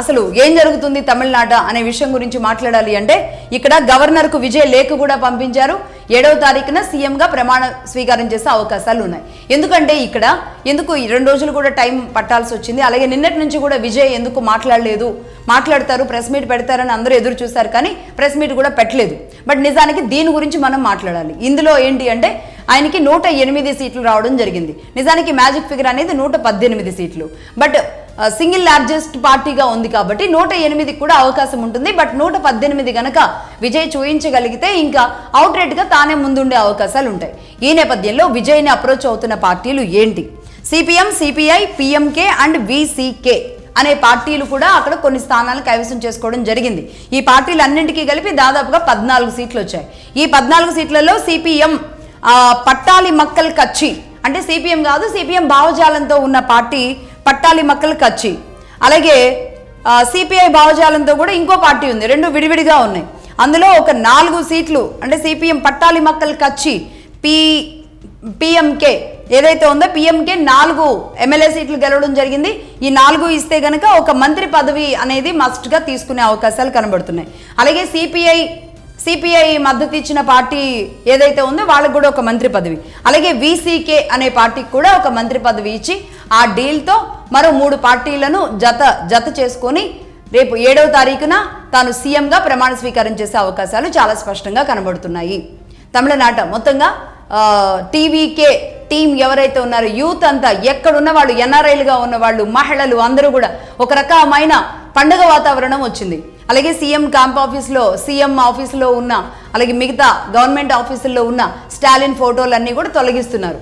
అసలు ఏం జరుగుతుంది తమిళనాడు అనే విషయం గురించి మాట్లాడాలి అంటే ఇక్కడ గవర్నర్కు విజయ్ లేఖ కూడా పంపించారు. 7వ తారీఖున సీఎంగా ప్రమాణ స్వీకారం చేసే అవకాశాలు ఉన్నాయి. ఎందుకంటే ఇక్కడ ఎందుకు 2 రోజులు కూడా టైం పట్టాల్సి వచ్చింది. అలాగే నిన్నటి నుంచి కూడా విజయ్ ఎందుకు మాట్లాడలేదు, మాట్లాడతారు ప్రెస్ మీట్ పెడతారని అందరూ ఎదురు చూశారు, కానీ ప్రెస్ మీట్ కూడా పెట్టలేదు. బట్ నిజానికి దీని గురించి మనం మాట్లాడాలి. ఇందులో ఏంటి అంటే ఆయనకి 108 సీట్లు రావడం జరిగింది. నిజానికి మ్యాజిక్ ఫిగర్ అనేది 118 సీట్లు. బట్ సింగిల్ లార్జెస్ట్ పార్టీగా ఉంది కాబట్టి 108కి కూడా అవకాశం ఉంటుంది. బట్ 118 గనక విజయ్ చూయించగలిగితే ఇంకా అవుట్ రేట్గా తానే ముందుండే అవకాశాలు ఉంటాయి. ఈ నేపథ్యంలో విజయ్ని అప్రోచ్ అవుతున్న పార్టీలు ఏంటి? CPM, CPI, PMK and VCK అనే పార్టీలు కూడా అక్కడ కొన్ని స్థానాలను కైవసం చేసుకోవడం జరిగింది. ఈ పార్టీలన్నింటికీ కలిపి దాదాపుగా 14 సీట్లు వచ్చాయి. ఈ 14 సీట్లలో సిపిఎం పట్టాలి మక్కల్ కచ్చి, అంటే సిపిఎం కాదు, సిపిఎం భావజాలంతో ఉన్న పార్టీ పట్టాలి మక్కల్ కచ్చి. అలాగే సిపిఐ భావజాలంతో కూడా ఇంకో పార్టీ ఉంది, రెండు విడివిడిగా ఉన్నాయి. అందులో ఒక 4 సీట్లు అంటే సిపిఎం పట్టాలి మక్కల్ కచ్చి, పిఎంకే ఏదైతే ఉందో పిఎంకే 4 ఎమ్మెల్యే సీట్లు గెలవడం జరిగింది. ఈ 4 ఇస్తే గనక ఒక మంత్రి పదవి అనేది మస్ట్గా తీసుకునే అవకాశాలు కనబడుతున్నాయి. అలాగే సిపిఐ మద్దతు ఇచ్చిన పార్టీ ఏదైతే ఉందో వాళ్ళకు కూడా ఒక మంత్రి పదవి, అలాగే విసికే అనే పార్టీకి కూడా ఒక మంత్రి పదవి ఇచ్చి ఆ డీల్తో మరో 3 పార్టీలను జత చేసుకొని రేపు 7వ తారీఖున తాను సీఎంగా ప్రమాణ స్వీకారం చేసే అవకాశాలు చాలా స్పష్టంగా కనబడుతున్నాయి. తమిళనాట మొత్తంగా టీవీకే టీం ఎవరైతే ఉన్నారో యూత్ అంతా ఎక్కడున్న వాళ్ళు, ఎన్ఆర్ఐలుగా ఉన్న వాళ్ళు, మహిళలు అందరూ కూడా ఒక రకమైన పండుగ వాతావరణం వచ్చింది. అలాగే సీఎం ఆఫీసులో ఉన్న అలాగే మిగతా గవర్నమెంట్ ఆఫీసుల్లో ఉన్న స్టాలిన్ ఫోటోలన్నీ కూడా తొలగిస్తున్నారు.